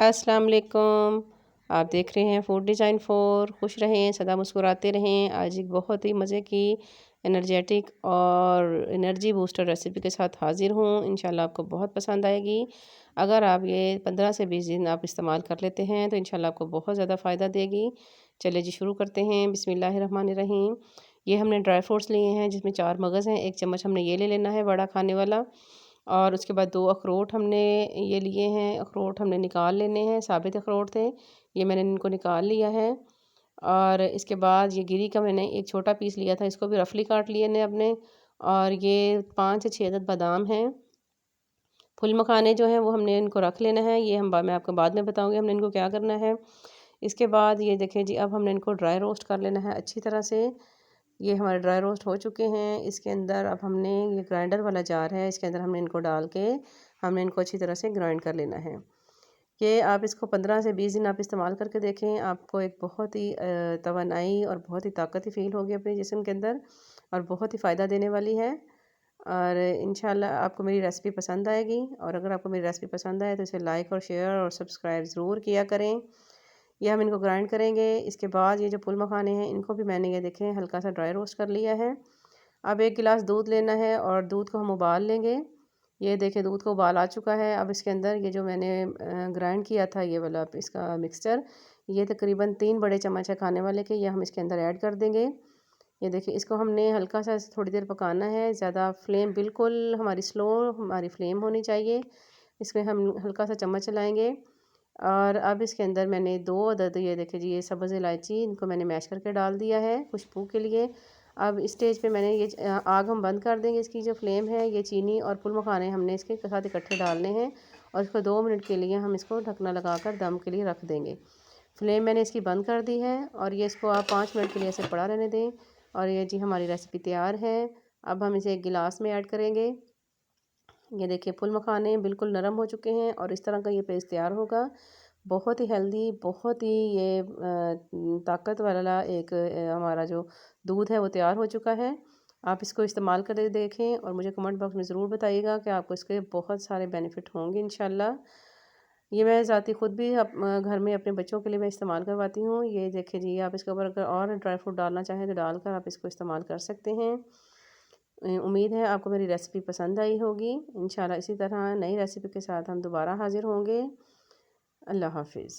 अस्सलाम वालेकुम। आप देख रहे हैं फूड डिज़ाइन फॉर। खुश रहें, सदा मुस्कुराते रहें। आज एक बहुत ही मज़े की एनर्जेटिक और एनर्जी बूस्टर रेसिपी के साथ हाज़िर हूँ। इंशाल्लाह आपको बहुत पसंद आएगी। अगर आप ये 15 से 20 दिन आप इस्तेमाल कर लेते हैं तो इंशाल्लाह आपको बहुत ज़्यादा फ़ायदा देगी। चलिए जी शुरू करते हैं। बिस्मिल्लाहिर्रहमानिर्रहीम। ये हमने ड्राई फ्रूट्स लिए हैं जिसमें 4 मगज़ हैं। 1 चम्मच हमने ये ले लेना है बड़ा खाने वाला। और उसके बाद 2 अखरोट हमने ये लिए हैं। अखरोट हमने निकाल लेने हैं, साबित अखरोट थे, ये मैंने इनको निकाल लिया है। और इसके बाद ये गिरी का मैंने एक छोटा पीस लिया था, इसको भी रफली काट लिए ने अपने। और ये 5 से 6 अदद बादाम हैं। फुल मखाने जो हैं वो हमने इनको रख लेना है, ये मैं आपको बाद में बताऊँगी हमने इनको क्या करना है। इसके बाद ये देखें जी, अब हमने इनको ड्राई रोस्ट कर लेना है अच्छी तरह से। ये हमारे ड्राई रोस्ट हो चुके हैं। इसके अंदर अब हमने ये ग्राइंडर वाला जार है, इसके अंदर हमने इनको डाल के हमने इनको अच्छी तरह से ग्राइंड कर लेना है। ये आप इसको 15 से 20 दिन आप इस्तेमाल करके देखें, आपको एक बहुत ही तवानाई और बहुत ही ताकत फ़ील होगी अपने जिस्म के अंदर और बहुत ही फ़ायदा देने वाली है। और इंशाल्लाह आपको मेरी रेसिपी पसंद आएगी। और अगर आपको मेरी रेसिपी पसंद आए तो इसे लाइक और शेयर और सब्सक्राइब ज़रूर किया करें। ये हम इनको ग्राइंड करेंगे। इसके बाद ये जो फुल मखाने हैं इनको भी मैंने ये देखें हल्का सा ड्राई रोस्ट कर लिया है। अब 1 गिलास दूध लेना है और दूध को हम उबाल लेंगे। ये देखें दूध को उबाल आ चुका है। अब इसके अंदर ये जो मैंने ग्राइंड किया था ये वाला इसका मिक्सचर, ये तकरीबन 3 बड़े चम्मच है खाने वाले के, ये हम इसके अंदर ऐड कर देंगे। ये देखिए इसको हमने हल्का सा थोड़ी देर पकाना है। ज़्यादा फ्लेम बिल्कुल हमारी स्लो हमारी फ्लेम होनी चाहिए। इसमें हम हल्का सा चम्मच चलाएँगे। और अब इसके अंदर मैंने 2 अदद ये देखिए जी, ये सब्ज़ इलायची इनको मैंने मैश करके डाल दिया है खुशबू के लिए। अब इस स्टेज पे मैंने ये आग हम बंद कर देंगे। इसकी जो फ्लेम है, ये चीनी और फुल मखाने हमने इसके साथ इकट्ठे डालने हैं और इसको 2 मिनट के लिए हम इसको ढकना लगाकर दम के लिए रख देंगे। फ्लेम मैंने इसकी बंद कर दी है और ये इसको आप 5 मिनट के लिए ऐसे पड़ा रहने दें। और ये जी हमारी रेसिपी तैयार है। अब हम इसे एक गिलास में ऐड करेंगे। ये देखिए फुल मखाने बिल्कुल नरम हो चुके हैं और इस तरह का ये पेस्ट तैयार होगा। बहुत ही हेल्दी, बहुत ही ये ताकत वाला एक हमारा जो दूध है वो तैयार हो चुका है। आप इसको इस्तेमाल करके देखें और मुझे कमेंट बॉक्स में ज़रूर बताइएगा कि आपको इसके बहुत सारे बेनिफिट होंगे इंशाल्लाह। ये मैं ज़ाती ख़ुद भी घर में अपने बच्चों के लिए मैं इस्तेमाल करवाती हूँ। ये देखिए जी, आप इसके ऊपर अगर और ड्राई फ्रूट डालना चाहें तो डालकर आप इसको इस्तेमाल कर सकते हैं। उम्मीद है आपको मेरी रेसिपी पसंद आई होगी। इंशाल्लाह इसी तरह नई रेसिपी के साथ हम दोबारा हाज़िर होंगे। अल्लाह हाफ़िज़।